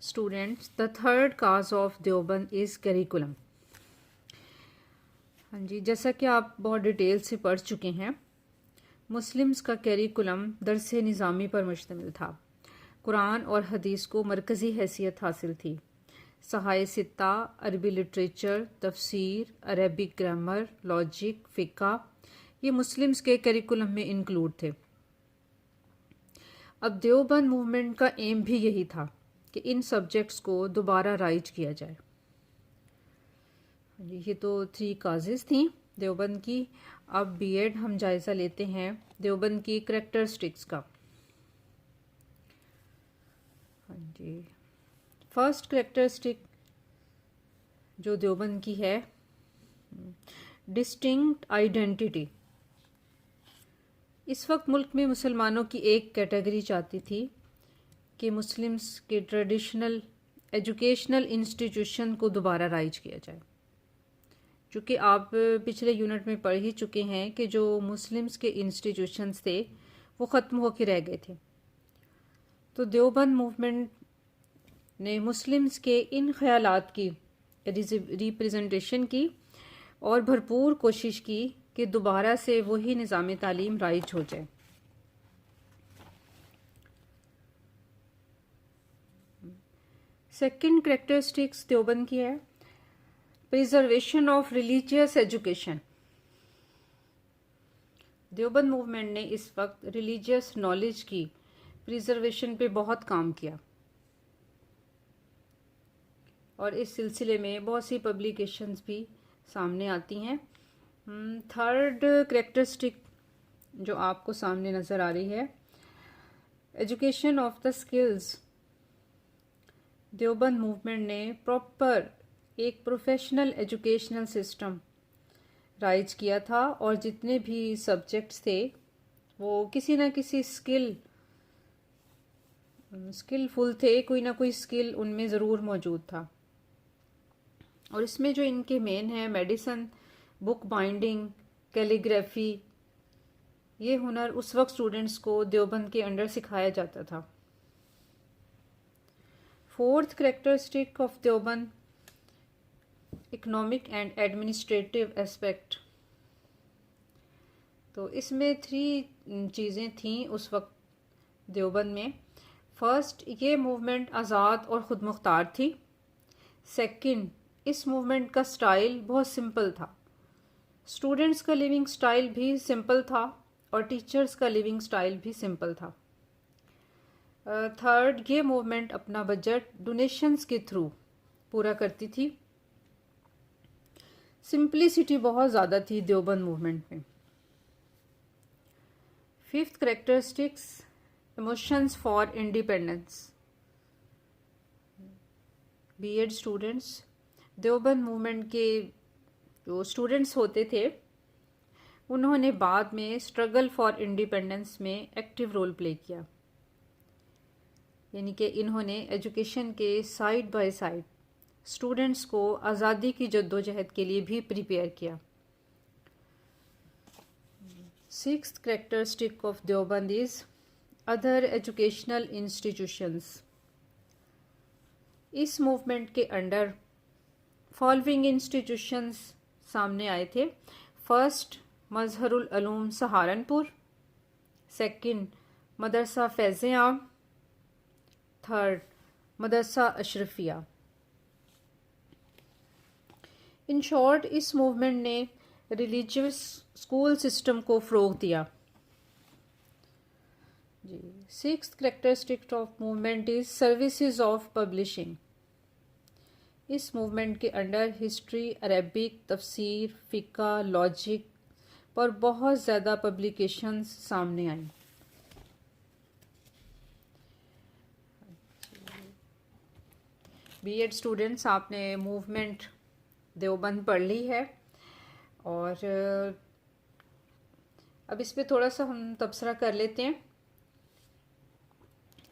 Students, the third cause of Deoband is curriculum. हाँ जी, जैसा कि आप बहुत डिटेल से पढ़ चुके हैं, मुस्लिम्स का करिकुलम दरस निज़ामी पर मुश्तमिल था। कुरान और हदीस को मरकज़ी हैसियत हासिल थी। सहाय सित्ता, अरबी लिटरेचर, तफसीर, अरबिक ग्रामर, लॉजिक, फ़िक़्ह ये मुस्लिम्स के करिकुलम में इंक्लूड थे। अब देवबंद मूवमेंट का एम भी यही था कि इन सब्जेक्ट्स को दोबारा राइज किया जाए। ये तो 3 काजेज़ थी देवबंद की। अब बीएड हम जायज़ा लेते हैं देवबंद की करैक्टरिस्टिक्स का। हाँ जी, फर्स्ट करैक्टरिस्टिक जो देवबंद की है, डिस्टिंक्ट आइडेंटिटी। इस वक्त मुल्क में मुसलमानों की एक कैटेगरी चाहती थी कि मुस्लिम्स के ट्रेडिशनल एजुकेशनल इंस्टीट्यूशन को दोबारा राइज किया जाए। चूँकि आप पिछले यूनिट में पढ़ ही चुके हैं कि जो मुस्लिम्स के इंस्टीट्यूशंस थे वो ख़त्म होकर रह गए थे। तो देवबंद मूवमेंट ने मुस्लिम्स के इन ख्यालात की रिप्रेजेंटेशन की और भरपूर कोशिश की कि दोबारा से वही निज़ाम तालीम राइज हो जाए। सेकंड करैक्टरिस्टिक्स देवबंद की है preservation of religious education. Deoband movement ने इस वक्त रिलीजियस नॉलेज की प्रिजर्वेशन पे बहुत काम किया और इस सिलसिले में बहुत सी पब्लिकेशंस भी सामने आती हैं। थर्ड करैक्टरिस्टिक जो आपको सामने नज़र आ रही है, education of the skills. Deoband movement ने प्रॉपर एक प्रोफेशनल एजुकेशनल सिस्टम राइज किया था और जितने भी सब्जेक्ट्स थे वो किसी ना किसी स्किलफुल थे, कोई ना कोई स्किल उनमें ज़रूर मौजूद था। और इसमें जो इनके मेन है मेडिसिन, बुक बाइंडिंग, कैलीग्राफी, ये हुनर उस वक्त स्टूडेंट्स को देवबंद के अंडर सिखाया जाता था। Fourth characteristic of Deoband, economic and administrative aspect. तो इसमें 3 चीज़ें थीं उस वक्त देवबंद में। फर्स्ट, ये मूवमेंट आज़ाद और ख़ुद मुख्तार थी। सेकंड, इस मूवमेंट का स्टाइल बहुत सिंपल था। स्टूडेंट्स का लिविंग स्टाइल भी सिंपल था और टीचर्स का लिविंग स्टाइल भी सिंपल था। थर्ड, ये मूवमेंट अपना बजट डोनेशंस के थ्रू पूरा करती थी। सिंपलिसिटी बहुत ज़्यादा थी देवबंद मूवमेंट में। Fifth characteristics, emotions for independence. BEd students, Deoband movement के जो स्टूडेंट्स होते थे उन्होंने बाद में स्ट्रगल फॉर इंडिपेंडेंस में एक्टिव रोल प्ले किया। यानी कि इन्होंने एजुकेशन के साइड बाय साइड स्टूडेंट्स को आज़ादी की जद्दोजहद के लिए भी प्रिपेयर किया। Sixth characteristic of Deoband is other educational institutions. इस मूवमेंट के अंडर फॉलोइंग इंस्टीट्यूशंस सामने आए थे। First, Mazaharul Uloom Saharanpur. Second, Madrasa Faiz Aam. Third, Madrasa Ashrafia. In short, इस मूवमेंट ने रिलीजियस स्कूल सिस्टम को फ़रोग़ दिया। जी, sixth characteristic of movement is services of publishing. इस मूवमेंट के अंडर हिस्ट्री, अरबिक, तफसीर, फ़िक़्ह, लॉजिक पर बहुत ज़्यादा पब्लिकेशंस सामने आई। बीएड स्टूडेंट्स, आपने मूवमेंट देवबंद पढ़ ली है और अब इस पे थोड़ा सा हम तबसरा कर लेते हैं।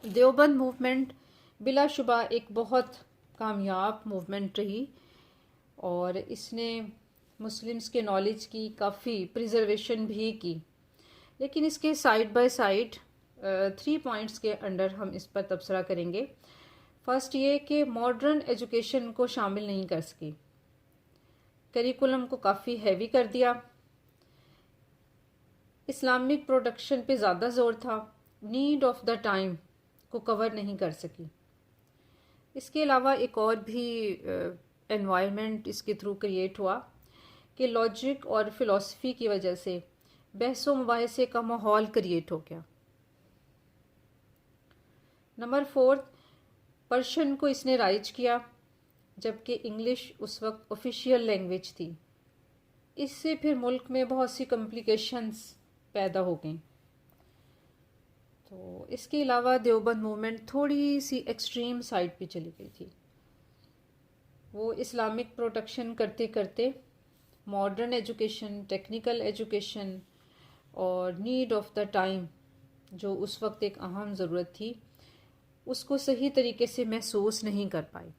देवबंद मूवमेंट बिलाशुबा एक बहुत कामयाब मूवमेंट रही और इसने मुस्लिम्स के नॉलेज की काफ़ी प्रिजर्वेशन भी की। लेकिन इसके साइड बाय साइड 3 पॉइंट्स के अंडर हम इस पर तबसरा करेंगे। फर्स्ट ये कि मॉडर्न एजुकेशन को शामिल नहीं कर सकी, करिकुलम को काफ़ी हैवी कर दिया, इस्लामिक प्रोडक्शन पे ज़्यादा ज़ोर था, नीड ऑफ द टाइम को कवर नहीं कर सकी। इसके अलावा एक और भी एनवायरनमेंट इसके थ्रू क्रिएट हुआ कि लॉजिक और फिलॉसफी की वजह से बहसो मुबाहिसे का माहौल क्रिएट हो गया। नंबर 4, पर्शियन को इसने राइज किया, जबकि इंग्लिश उस वक्त ऑफिशियल लैंग्वेज थी। इससे फिर मुल्क में बहुत सी कॉम्प्लिकेशंस पैदा हो गई। तो इसके अलावा देवबंद मूवमेंट थोड़ी सी एक्सट्रीम साइड पे चली गई थी। वो इस्लामिक प्रोटेक्शन करते करते मॉडर्न एजुकेशन, टेक्निकल एजुकेशन और नीड ऑफ द टाइम, जो उस वक्त एक अहम ज़रूरत थी, उसको सही तरीके से महसूस नहीं कर पाई।